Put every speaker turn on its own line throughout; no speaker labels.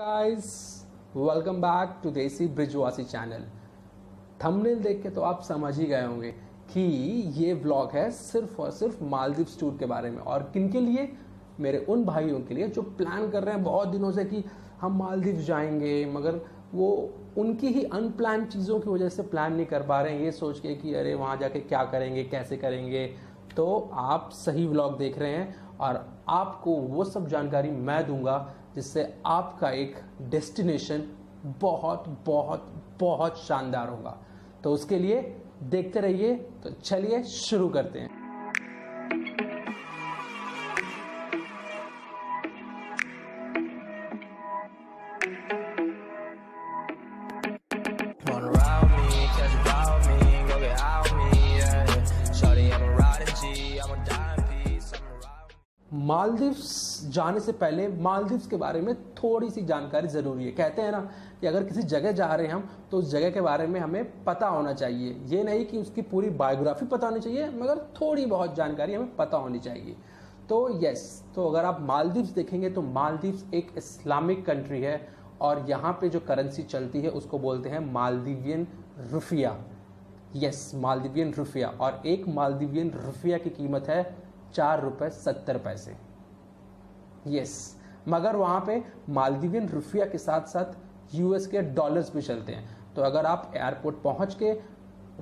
Guys, welcome back to देसी Brijwasi channel. Thumbnail देख के तो आप समझ ही गए होंगे कि ये व्लॉग है सिर्फ और सिर्फ मालदीव्स टूर के बारे में। और किनके लिए? मेरे उन भाइयों के लिए जो प्लान कर रहे हैं बहुत दिनों से कि हम मालदीव्स जाएंगे, मगर वो उनकी ही अनप्लान चीज़ों की वजह से प्लान नहीं कर पा रहे हैं, ये सोच के कि अरे वहाँ जाके क्या करेंगे, कैसे करेंगे। तो आप सही व्लॉग देख रहे हैं और आपको वो सब जानकारी मैं दूंगा जिससे आपका एक डेस्टिनेशन बहुत बहुत बहुत शानदार होगा। तो उसके लिए देखते रहिए। तो चलिए शुरू करते हैं। मालदीव्स जाने से पहले मालदीव्स के बारे में थोड़ी सी जानकारी ज़रूरी है। कहते हैं ना कि अगर किसी जगह जा रहे हैं हम तो उस जगह के बारे में हमें पता होना चाहिए। ये नहीं कि उसकी पूरी बायोग्राफी पता होनी चाहिए, मगर थोड़ी बहुत जानकारी हमें पता होनी चाहिए। तो तो अगर आप मालदीव्स देखेंगे तो मालदीव्स एक इस्लामिक कंट्री है और यहाँ पे जो करेंसी चलती है उसको बोलते हैं मालदीवियन रुपया। मालदीवियन रुपया। और एक मालदीवियन रुपया की कीमत है 4 रुपये 70 पैसे। मगर वहाँ पे मालदीवियन रुपया के साथ साथ यूएस के डॉलर्स भी चलते हैं। तो अगर आप एयरपोर्ट पहुँच के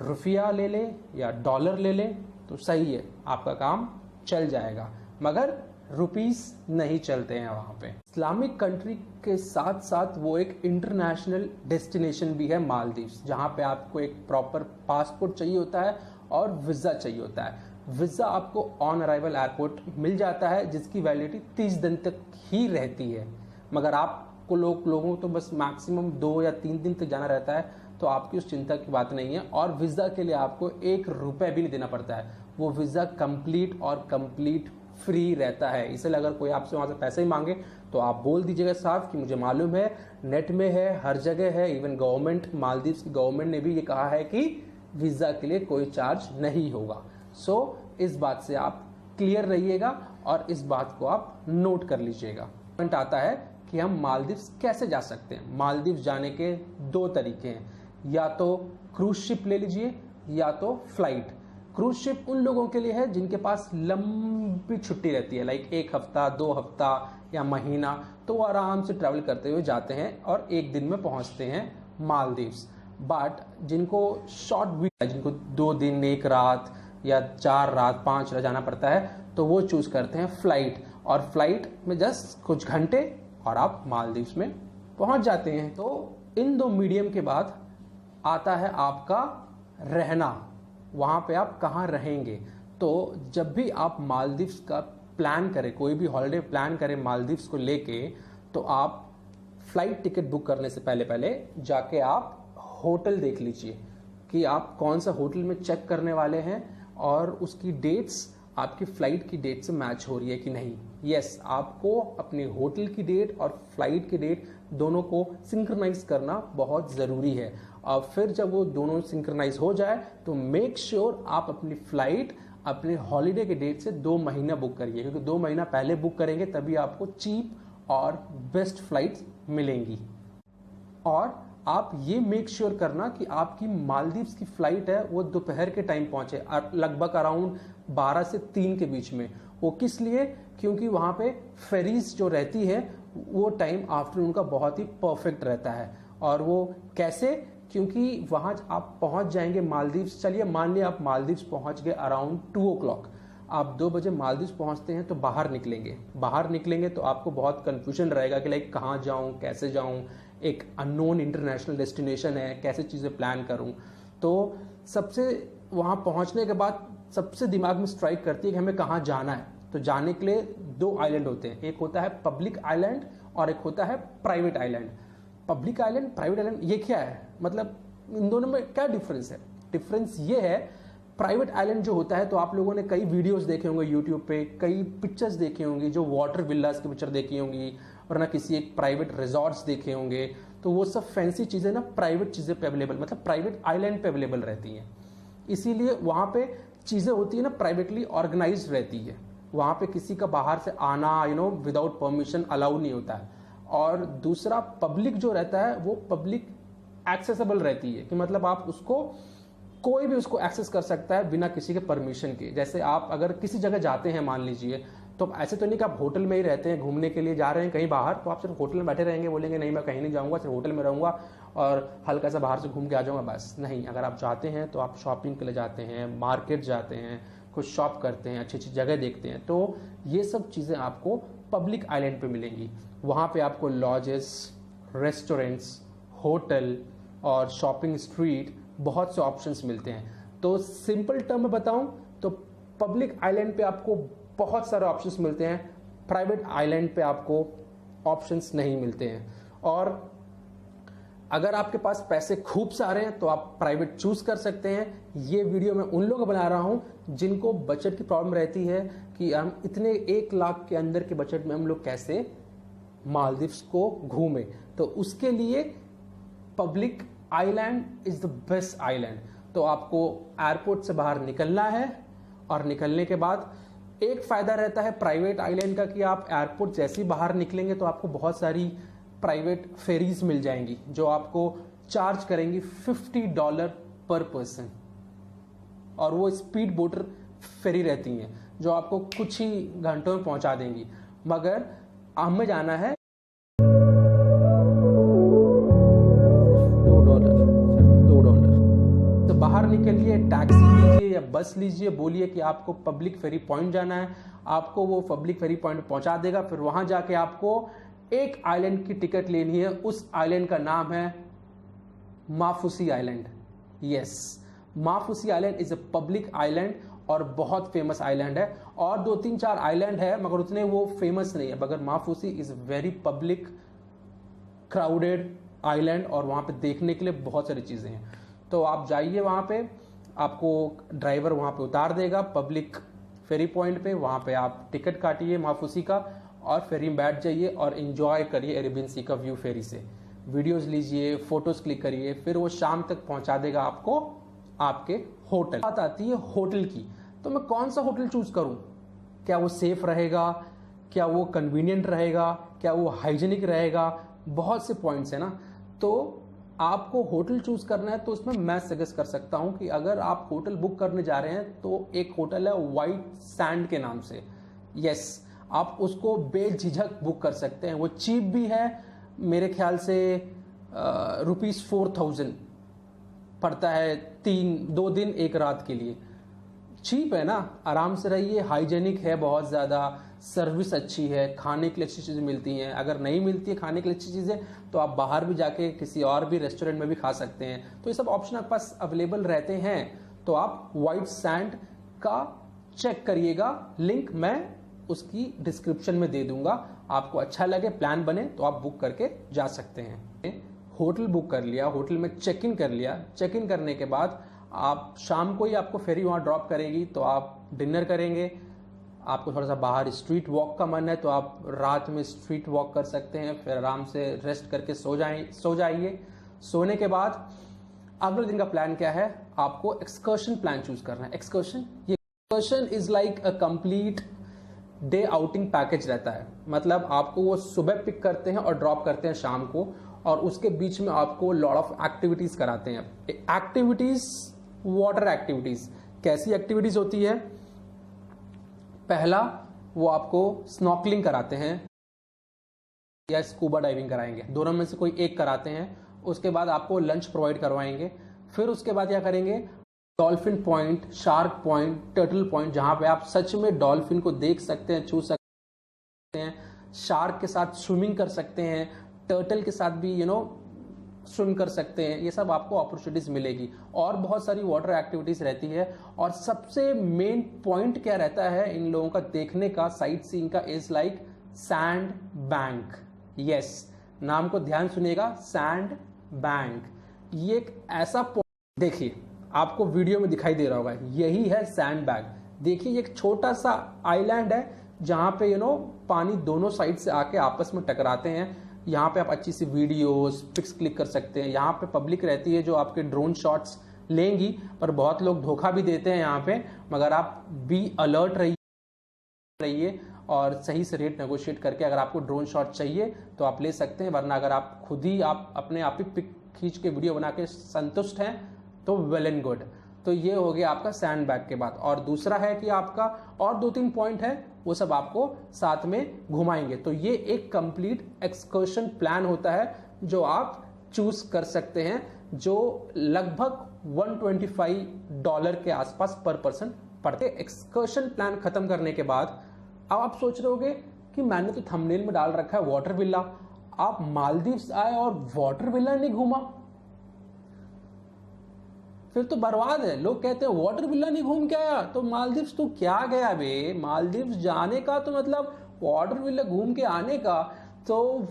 रुपया ले लें या डॉलर ले लें तो सही है, आपका काम चल जाएगा। मगर रुपीस नहीं चलते हैं वहाँ पे। इस्लामिक कंट्री के साथ साथ वो एक इंटरनेशनल डेस्टिनेशन भी है मालदीव्स, जहाँ पे आपको एक प्रॉपर पासपोर्ट चाहिए होता है और वीज़ा चाहिए होता है। वीज़ा आपको ऑन अराइवल एयरपोर्ट मिल जाता है जिसकी वैलिडिटी 30 दिन तक ही रहती है। मगर आपको लोगों तो बस मैक्सिमम 2 या 3 दिन तक जाना रहता है, तो आपकी उस चिंता की बात नहीं है। और वीज़ा के लिए आपको 1 रुपये भी नहीं देना पड़ता है। वो वीज़ा कंप्लीट फ्री रहता है। इसलिए अगर कोई आपसे वहाँ से पैसे ही मांगे तो आप बोल दीजिएगा साफ कि मुझे मालूम है, नेट में है, हर जगह है। इवन गवर्नमेंट, मालदीव्स की गवर्नमेंट ने भी ये कहा है कि वीज़ा के लिए कोई चार्ज नहीं होगा। इस बात से आप क्लियर रहिएगा और इस बात को आप नोट कर लीजिएगा। पॉइंट आता है कि हम मालदीव्स कैसे जा सकते हैं। मालदीव्स जाने के 2 तरीके हैं, या तो क्रूज शिप ले लीजिए या तो फ्लाइट। क्रूज शिप उन लोगों के लिए है जिनके पास लंबी छुट्टी रहती है, लाइक 1 हफ्ता, 2 हफ्ता या महीना। तो वो आराम से ट्रैवल करते हुए जाते हैं और 1 दिन में पहुंचते हैं मालदीव्स। बट जिनको शॉर्ट वीक है, जिनको 2 दिन 1 रात या 4 रात 5 रात जाना पड़ता है, तो वो चूज करते हैं फ्लाइट। और फ्लाइट में जस्ट कुछ घंटे और आप मालदीव्स में पहुंच जाते हैं। तो इन 2 मीडियम के बाद आता है आपका रहना। वहां पे आप कहाँ रहेंगे। तो जब भी आप मालदीव्स का प्लान करें, कोई भी हॉलिडे प्लान करें मालदीव्स को लेके, तो आप फ्लाइट टिकट बुक करने से पहले जाके आप होटल देख लीजिए कि आप कौन सा होटल में चेक करने वाले हैं और उसकी डेट्स आपकी फ्लाइट की डेट से मैच हो रही है कि नहीं। आपको अपने होटल की डेट और फ्लाइट की डेट दोनों को सिंक्रोनाइज करना बहुत ज़रूरी है। और फिर जब वो दोनों सिंक्रोनाइज हो जाए तो मेक श्योर आप अपनी फ्लाइट अपने हॉलीडे के डेट से 2 महीना बुक करिए, क्योंकि 2 महीना पहले बुक करेंगे तभी आपको चीप और बेस्ट फ्लाइट्स मिलेंगी। और आप ये मेक श्योर करना कि आपकी मालदीव्स की फ्लाइट है वो दोपहर के टाइम पहुंचे, लगभग अराउंड 12 से 3 के बीच में। वो किस लिए? क्योंकि वहाँ पे फेरीज जो रहती है वो टाइम आफ्टरनून का बहुत ही परफेक्ट रहता है। और वो कैसे? क्योंकि वहाँ आप पहुँच जाएंगे मालदीव्स। चलिए मान लिया आप मालदीव्स पहुँच गए अराउंड 2 o'clock। आप 2 बजे मालदीव्स पहुँचते हैं तो बाहर निकलेंगे तो आपको बहुत कन्फ्यूजन रहेगा कि लाइक कहाँ जाऊँ, कैसे जाऊँ। एक अननोन इंटरनेशनल डेस्टिनेशन है, कैसे चीज़ें प्लान करूं। तो सबसे वहां पहुंचने के बाद सबसे दिमाग में स्ट्राइक करती है कि हमें कहाँ जाना है। तो जाने के लिए 2 आइलैंड होते हैं, एक होता है पब्लिक आइलैंड और एक होता है private island. Public island, private island, ये क्या है? मतलब इन दोनों में क्या डिफरेंस है? डिफरेंस ये है, प्राइवेट आइलैंड जो होता है, तो आप लोगों ने कई वीडियोस देखे होंगे यूट्यूब पे, कई पिक्चर्स देखे होंगी, जो वाटर विल्लास की पिक्चर देखी होंगी, और ना किसी एक प्राइवेट रिजॉर्ट्स देखे होंगे। तो वो सब फैंसी चीज़ें ना प्राइवेट चीज़ें पे अवेलेबल, मतलब प्राइवेट आइलैंड पे अवेलेबल रहती हैं। इसीलिए वहाँ पे चीज़ें होती है ना प्राइवेटली ऑर्गेनाइज रहती है। वहाँ पे किसी का बाहर से आना विदाउट परमिशन अलाउ नहीं होता है। और दूसरा पब्लिक जो रहता है वो पब्लिक एक्सेसिबल रहती है, कि मतलब आप उसको कोई भी उसको एक्सेस कर सकता है बिना किसी के परमिशन के। जैसे आप अगर किसी जगह जाते हैं मान लीजिए, तो ऐसे तो नहीं कि आप होटल में ही रहते हैं, घूमने के लिए जा रहे हैं कहीं बाहर, तो आप सिर्फ होटल में बैठे रहेंगे, बोलेंगे नहीं मैं कहीं नहीं जाऊंगा, सिर्फ होटल में रहूंगा और हल्का सा बाहर से घूम के आ जाऊंगा, बस नहीं। अगर आप जाते हैं तो आप शॉपिंग के लिए जाते हैं, मार्केट जाते हैं, कुछ शॉप करते हैं, अच्छी अच्छी जगह देखते हैं, तो ये सब चीज़ें आपको पब्लिक आइलैंड पे मिलेंगी। वहाँ पे आपको लॉजेस, रेस्टोरेंट्स, होटल और शॉपिंग स्ट्रीट, बहुत से ऑप्शंस मिलते हैं। तो सिंपल टर्म में बताऊं तो पब्लिक आइलैंड पे आपको बहुत सारे ऑप्शंस मिलते हैं, प्राइवेट आइलैंड पे आपको ऑप्शंस नहीं मिलते हैं। और अगर आपके पास पैसे खूब सारे हैं तो आप प्राइवेट चूज कर सकते हैं। ये वीडियो मैं उन लोगों को बना रहा हूं जिनको बजट की प्रॉब्लम रहती है कि हम इतने 1 लाख के अंदर के बजट में हम लोग कैसे मालदीव्स को घूमें। तो उसके लिए public island is the best island. तो आपको एयरपोर्ट से बाहर निकलना है और निकलने के बाद एक फायदा रहता है प्राइवेट आइलैंड का कि आप एयरपोर्ट जैसे ही बाहर निकलेंगे तो आपको बहुत सारी प्राइवेट फेरीज मिल जाएंगी जो आपको चार्ज करेंगी $50 पर पर्सन, और वो स्पीड बोटर फेरी रहती हैं जो आपको कुछ ही घंटों में पहुंचा देंगी। मगर हमें जाना है $2, तो बाहर निकलिए, टैक्सी लीजिए या बस लीजिए, बोलिए कि आपको पब्लिक फेरी पॉइंट जाना है, आपको वो पब्लिक फेरी पॉइंट पहुंचा देगा। फिर वहां जाके आपको एक आइलैंड की टिकट लेनी है, उस आइलैंड का नाम है Maafushi island. Yes, Maafushi island is a public island और बहुत फेमस आइलैंड है। और 2-3-4 आइलैंड है मगर उतने वो फेमस नहीं है, मगर Maafushi is very public crowded island और वहां पे देखने के लिए बहुत सारी चीजें हैं। तो आप जाइए वहां पे, आपको ड्राइवर वहां पे उतार देगा पब्लिक फेरी पॉइंट पे, वहां पे आप टिकट काटिए माफुसी का और फेरी में बैठ जाइए और एंजॉय करिए अरेबियन सी का व्यू फेरी से। वीडियोस लीजिए, फोटोज क्लिक करिए, फिर वो शाम तक पहुंचा देगा आपको आपके होटल। बात आती है होटल की, तो मैं कौन सा होटल चूज करूं? क्या वो सेफ रहेगा, क्या वो कन्वीनियंट रहेगा, क्या वो हाइजीनिक रहेगा? बहुत से पॉइंट्स है ना। तो आपको होटल चूज करना है तो उसमें मैं सजेस्ट कर सकता हूं कि अगर आप होटल बुक करने जा रहे हैं तो एक होटल है व्हाइट सैंड के नाम से। यस, आप उसको बेझिझक बुक कर सकते हैं, वो चीप भी है, मेरे ख्याल से ₹4000 पड़ता है 2 दिन 1 रात के लिए। चीप है ना, आराम से रहिए, हाइजेनिक है बहुत ज़्यादा, सर्विस अच्छी है, खाने के लिए अच्छी चीज़ें मिलती हैं। अगर नहीं मिलती है खाने के लिए अच्छी चीज़ें तो आप बाहर भी जाके किसी और भी रेस्टोरेंट में भी खा सकते हैं। तो ये सब ऑप्शन आपके पास अवेलेबल रहते हैं। तो आप व्हाइट सैंड का चेक करिएगा, लिंक मैं उसकी डिस्क्रिप्शन में दे दूंगा। आपको अच्छा लगे, प्लान बने तो आप बुक करके जा सकते हैं। होटल बुक कर लिया, होटल में चेक इन कर लिया, चेक इन करने के बाद आप शाम को ही आपको फेरी वहाँ ड्रॉप करेगी, तो आप डिनर करेंगे। आपको थोड़ा सा बाहर स्ट्रीट वॉक का मन है तो आप रात में स्ट्रीट वॉक कर सकते हैं, फिर आराम से रेस्ट करके सो जाइए। सोने के बाद अगले दिन का प्लान क्या है? आपको एक्सकर्शन प्लान चूज करना है। Excursion is like a complete day outing package रहता है। मतलब आपको वो सुबह पिक करते हैं और ड्रॉप करते हैं शाम को, और उसके बीच में आपको लॉट ऑफ एक्टिविटीज कराते हैं। Activities, water activities. कैसी एक्टिविटीज होती है? पहला, वो आपको स्नॉर्कलिंग कराते हैं या स्कूबा डाइविंग कराएंगे, दोनों में से कोई एक कराते हैं। उसके बाद आपको लंच प्रोवाइड करवाएंगे। फिर उसके बाद क्या करेंगे? Dolphin point, shark point, turtle point, जहां पे आप सच में डॉल्फिन को देख सकते हैं, छू सकते हैं, शार्क के साथ स्विमिंग कर सकते हैं, टर्टल के साथ भी स्विम कर सकते हैं। ये सब आपको अपॉर्चुनिटीज मिलेगी और बहुत सारी वाटर एक्टिविटीज रहती है। और सबसे मेन पॉइंट क्या रहता है इन लोगों का देखने का, साइट सीइंग का, is like sand bank. Yes, नाम को ध्यान सुनिएगा, सैंड बैंक। ये एक ऐसा पॉइंट, देखिए आपको वीडियो में दिखाई दे रहा होगा, यही है सैंड बैंक। देखिए एक छोटा सा आइलैंड है जहां पे पानी दोनों साइड से आके आपस में टकराते हैं। यहाँ पे आप अच्छी सी वीडियोस, पिक्स क्लिक कर सकते हैं। यहाँ पे पब्लिक रहती है जो आपके ड्रोन शॉट्स लेंगी, पर बहुत लोग धोखा भी देते हैं यहाँ पे। मगर आप बी अलर्ट रहिए और सही से रेट नेगोशिएट करके अगर आपको ड्रोन शॉट चाहिए तो आप ले सकते हैं, वरना अगर आप खुद ही आप अपने आप ही पिक खींच के वीडियो बना के संतुष्ट हैं तो वेल एंड गुड। तो ये हो गया आपका सैंड बैग के बाद। और दूसरा है कि आपका और 2-3 पॉइंट है, वो सब आपको साथ में घुमाएंगे। तो ये एक कंप्लीट एक्सकर्शन प्लान होता है जो आप चूज कर सकते हैं, जो लगभग $125 के आसपास पर पर्सन पड़ते। एक्सकर्शन प्लान खत्म करने के बाद अब आप सोच रहे होगे कि मैंने तो थंबनेल में डाल रखा है वाटर विला, आप मालदीव्स आए और वाटर विला नहीं घूमा, फिर तो बर्बाद है। लोग कहते हैं वाटर विला नहीं घूम के आया तो मालदीव्स तो क्या गया बे। मालदीव्स जाने का तो मतलब वाटर विला घूम के आने का, तो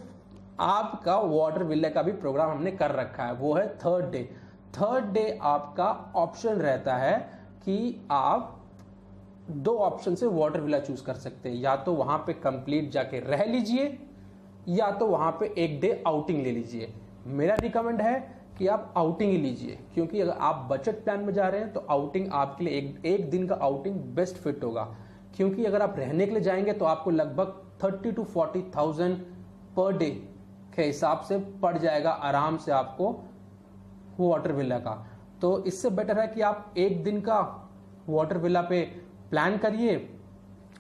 आपका वाटर विला का भी प्रोग्राम हमने कर रखा है, वो है थर्ड डे आपका ऑप्शन रहता है कि आप 2 ऑप्शन से वाटर विला चूज कर सकते हैं, या तो वहां पे कंप्लीट जाके रह लीजिए या तो वहां पे एक डे आउटिंग ले लीजिए। मेरा रिकमेंड है कि आप आउटिंग ही लीजिए, क्योंकि अगर आप बजट प्लान में जा रहे हैं तो आउटिंग आपके लिए एक दिन का आउटिंग बेस्ट फिट होगा। क्योंकि अगर आप रहने के लिए जाएंगे तो आपको लगभग 30,000 to 40,000 पर डे के हिसाब से पड़ जाएगा आराम से आपको वाटर विला का। तो इससे बेटर है कि आप एक दिन का वाटर विला पे प्लान करिए,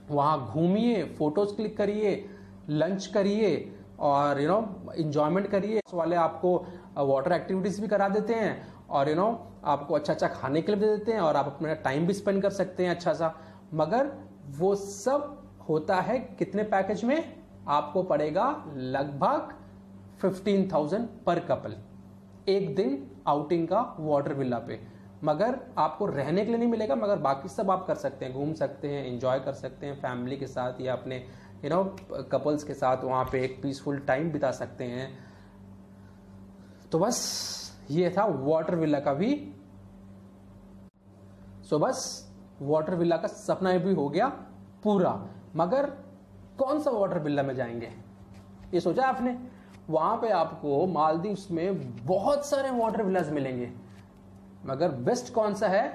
वहां घूमिए, फोटोज क्लिक करिए, लंच करिए और एंजॉयमेंट करिए। वाले आपको वाटर एक्टिविटीज भी करा देते हैं और आपको अच्छा खाने के लिए दे देते हैं और आप अपना टाइम भी स्पेंड कर सकते हैं अच्छा सा। मगर वो सब होता है कितने पैकेज में? आपको पड़ेगा लगभग 15,000 पर कपल एक दिन आउटिंग का वाटर विला पे। मगर आपको रहने के लिए नहीं मिलेगा, मगर बाकी सब आप कर सकते हैं, घूम सकते हैं, एंजॉय कर सकते हैं फैमिली के साथ या अपने कपल्स के साथ वहां पे एक पीसफुल टाइम बिता सकते हैं। तो बस ये था वाटर विला का भी। सो बस वाटर विला का सपना भी हो गया पूरा। मगर कौन सा वाटर विला में जाएंगे ये सोचा आपने? वहां पे आपको मालदीव्स में बहुत सारे वाटर विलाज मिलेंगे, मगर बेस्ट कौन सा है?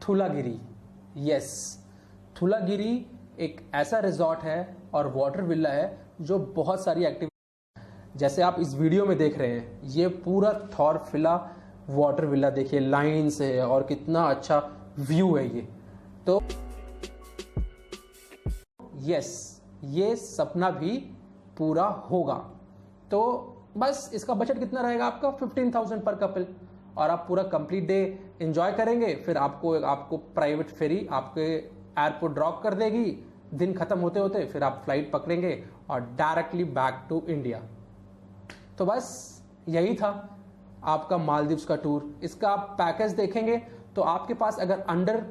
थूलागिरी। यस, थूलागिरी एक ऐसा रिजॉर्ट है और वाटर विला है जो बहुत सारी एक्टिविटी, जैसे आप इस वीडियो में देख रहे हैं, ये पूरा थॉरफिला वाटर विला देखिए, लाइन से है और कितना अच्छा व्यू है ये। तो यस, ये सपना भी पूरा होगा। तो बस इसका बजट कितना रहेगा आपका? 15,000 पर कपल, और आप पूरा कंप्लीट डे एंजॉय करेंगे। फिर आपको प्राइवेट फेरी आपके एयरपोर्ट ड्रॉप कर देगी, दिन खत्म होते होते फिर आप फ्लाइट पकड़ेंगे और डायरेक्टली बैक टू इंडिया। तो बस यही था आपका मालदीव्स का टूर। इसका आप पैकेज देखेंगे तो आपके पास अगर अंडर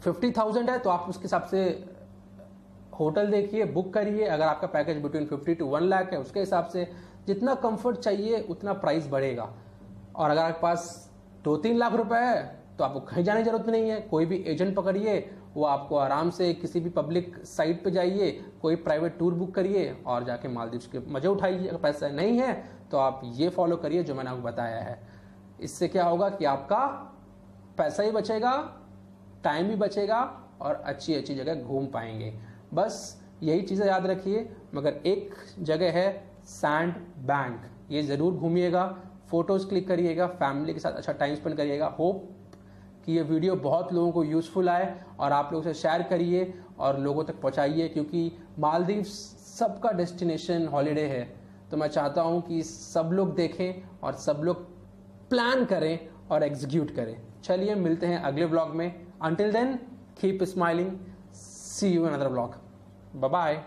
50,000 है तो आप उसके हिसाब से होटल देखिए, बुक करिए। अगर आपका पैकेज बिटवीन 50 to 1 लाख है, उसके हिसाब से जितना कंफर्ट चाहिए उतना प्राइस बढ़ेगा। और अगर आपके पास 2-3 लाख रुपए है तो आपको कहीं जाने की जरूरत नहीं है, कोई भी एजेंट पकड़िए, वो आपको आराम से किसी भी पब्लिक साइट पे जाइए, कोई प्राइवेट टूर बुक करिए और जाके मालदीव्स के मजे उठाइए। अगर पैसा नहीं है तो आप ये फॉलो करिए जो मैंने आपको बताया है। इससे क्या होगा कि आपका पैसा ही बचेगा, टाइम भी बचेगा और अच्छी अच्छी जगह घूम पाएंगे। बस यही चीज़ें याद रखिए। मगर एक जगह है सैंड बैंक, ये ज़रूर घूमिएगा, फोटोज़ क्लिक करिएगा, फैमिली के साथ अच्छा टाइम स्पेंड करिएगा। होप कि ये वीडियो बहुत लोगों को यूज़फुल आए और आप लोगों से शेयर करिए और लोगों तक पहुंचाइए, क्योंकि मालदीव्स सबका डेस्टिनेशन हॉलीडे है। तो मैं चाहता हूं कि सब लोग देखें और सब लोग प्लान करें और एग्जीक्यूट करें। चलिए मिलते हैं अगले व्लॉग में। Until then keep smiling, see you in another vlog. Bye bye.